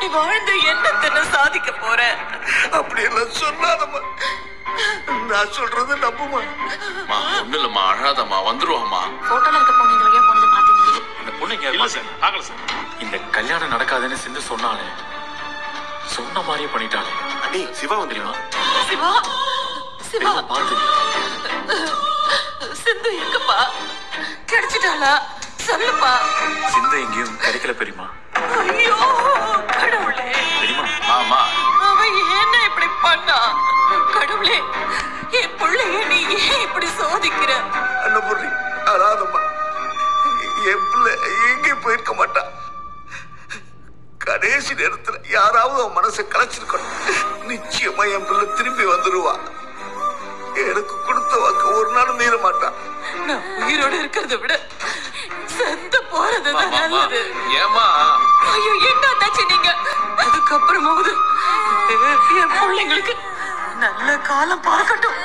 நீ வாழ்ந்து என்னத்தன சாதிக்க போற? அப்படி எல்லாம் சொல்லாதம்மா. நான் சொல்றது நம்புமா? ஒண்ணு இல்லம்மா, அழாதம்மா, வந்துருவாமா. போட்டோல இருக்க பொண்ணு இந்த வழியா போனது பாத்தீங்க? இந்த பொண்ணு இங்க இல்ல சார், பார்க்கல சார். இந்த கல்யாணம் நடக்காதுன்னு சிந்து சொன்னாலே, சொன்ன மாதிரியே பண்ணிட்டாளே. அடி சிவா வந்துருமா? சிவா, சிவா, பார்த்து சிந்து எங்கப்பா? கிடைச்சிட்டாளா? சொல்லுப்பா. சிந்து எங்கேயும் கிடைக்கல பெரியமா. ஐயோ கடவுளே, பெரியமா ஆமா, அவன் என்ன இப்படி பண்ணா? கடவுளே, என் பிள்ளைய நீ ஏன் இப்படி சோதிக்கிற? அண்ணபுரி அழாதம்மா. என் பிள்ளை எங்கேயும் போயிருக்க மாட்டான். கடைசி நேரத்துல யாராவது அவன் மனசை கலைச்சிருக்கணும். நிச்சயமா என் பிள்ளை திரும்பி வந்துருவா. எனக்கு கொடுத்த வாக்கு ஒரு நாள் மீற மாட்டான். நான் உயிரோட இருக்கிறத விட செத்து போறதுதான் நல்லது. ஏமா? ஐயோ, என்னதாச்சு நீங்க? அதுக்கப்புறமாவது என் பிள்ளைங்களுக்கு நல்ல காலம் பார்க்கட்டும்.